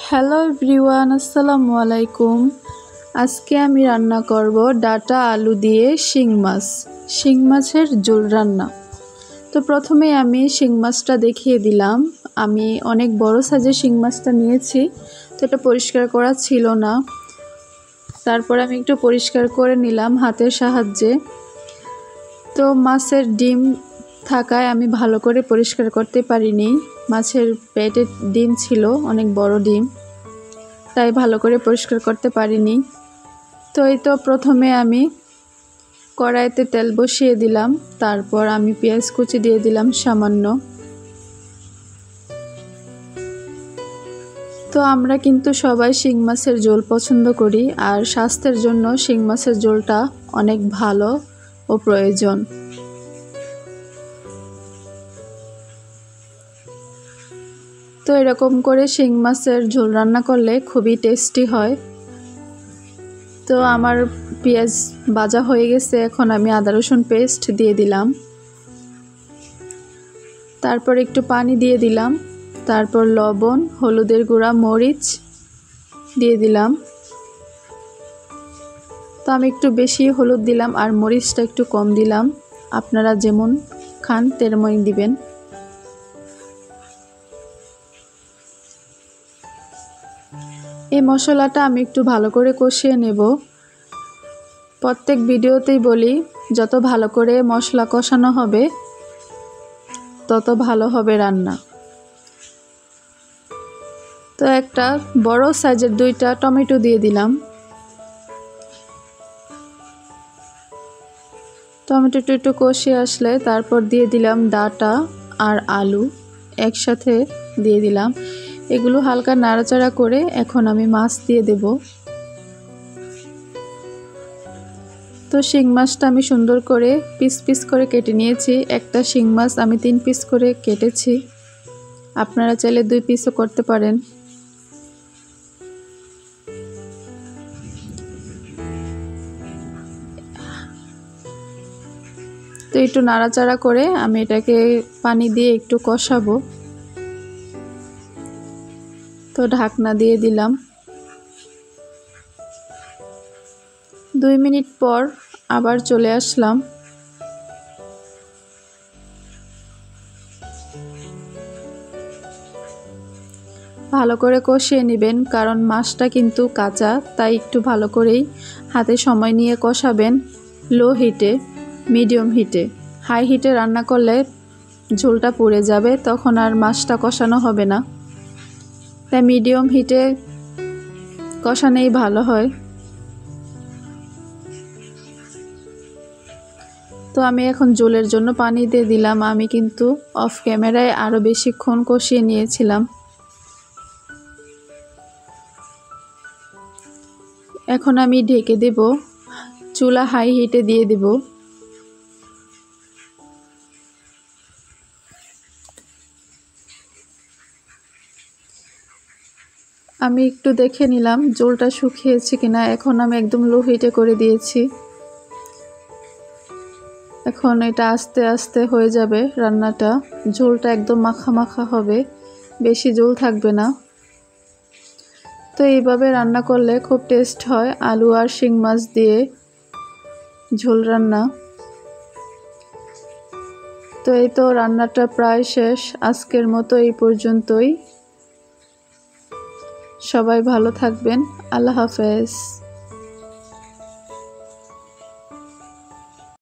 Hello everyone, আসসালামু আলাইকুম। আজকে আমি রান্না করব ডাটা আলু দিয়ে শিং মাছের ঝোল রান্না। তো প্রথমে আমি শিং মাছটা দেখিয়ে দিলাম। আমি অনেক বড় সাইজের শিং মাছটা নিয়েছি, তো এটা পরিষ্কার করা ছিল না। তারপর আমি একটু পরিষ্কার করে নিলাম হাতের সাহায্যে। তো মাছের ডিম থাকায় আমি ভালো করে পরিষ্কার করতে পারিনি। মাছের পেটে ডিম ছিল, অনেক বড় ডিম, তাই ভালো করে পরিষ্কার করতে পারিনি। তো এই তো প্রথমে আমি কড়াইতে তেল বসিয়ে দিলাম, তারপর আমি পেঁয়াজ কুচি দিয়ে দিলাম সামান্য। তো আমরা কিন্তু সবাই শিং মাছের ঝোল পছন্দ করি, আর স্বাস্থ্যের জন্য শিং মাছের ঝোলটা অনেক ভালো ও প্রয়োজন। তো এরকম করে শিং মাছের ঝোল রান্না করলে খুবই টেস্টি হয়। তো আমার পেঁয়াজ ভাজা হয়ে গেছে, এখন আমি আদা রসুন পেস্ট দিয়ে দিলাম। তারপর একটু পানি দিয়ে দিলাম, তারপর লবণ, হলুদের গুঁড়া, মরিচ দিয়ে দিলাম। তো আমি একটু বেশি হলুদ দিলাম আর মরিচটা একটু কম দিলাম, আপনারা যেমন খান তেমনই দিবেন। এই মশলাটা আমি একটু ভালো করে কষিয়ে নেব। প্রত্যেক ভিডিওতেই বলি, যত ভালো করে মশলা কষানো হবে তত ভালো হবে রান্না। তো একটা বড় সাইজের 2টা টমেটো দিয়ে দিলাম। টমেটোটা একটু কষিয়ে আসলে তারপর দিয়ে দিলাম ডাটা আর আলু একসাথে দিয়ে দিলাম। এগুলো হালকা নাড়াচাড়া করে এখন আমি মাছ দিয়ে দেব। তো শিং মাছটা আমি সুন্দর করে পিস পিস করে কেটে নিয়েছি। একটা শিং মাছ আমি 3 পিস করে কেটেছি, আপনারা চাইলে 2 পিসও করতে পারেন। তো একটু নাড়াচাড়া করে আমি এটাকে পানি দিয়ে একটু কষাবো। তো ঢাকনা দিয়ে দিলাম। 2 মিনিট পর আবার চলে আসলাম। ভালো করে কষিয়ে নেবেন, কারণ মাছটা কিন্তু কাঁচা, তাই একটু ভালো করেই হাতে সময় নিয়ে কষাবেন। লো হিটে, মিডিয়াম হিটে, হাই হিটে রান্না করলে ঝোলটা পুড়ে যাবে, তখন আর মাছটা কষানো হবে না। তাই মিডিয়াম হিটে কষানোই ভালো হয়। তো আমি এখন ঝোলের জন্য পানি দিয়ে দিলাম। আমি কিন্তু অফ ক্যামেরায় আরও বেশিক্ষণ কষিয়ে নিয়েছিলাম। এখন আমি ঢেকে দেব, চুলা হাই হিটে দিয়ে দেব। আমি একটু দেখে নিলাম ঝোলটা শুকিয়েছে কিনা। এখন আমি একদম লো হিটে করে দিয়েছি। এখন এটা আস্তে আস্তে হয়ে যাবে রান্নাটা। ঝোলটা একদম মাখা মাখা হবে, বেশি ঝোল থাকবে না। তো এইভাবে রান্না করলে খুব টেস্ট হয়, আলু আর শিং মাছ দিয়ে ঝোল রান্না। তো এই তো রান্নাটা প্রায় শেষ। আজকের মতো এই পর্যন্তই। সবাই ভালো থাকবেন। আল্লাহ হাফেজ।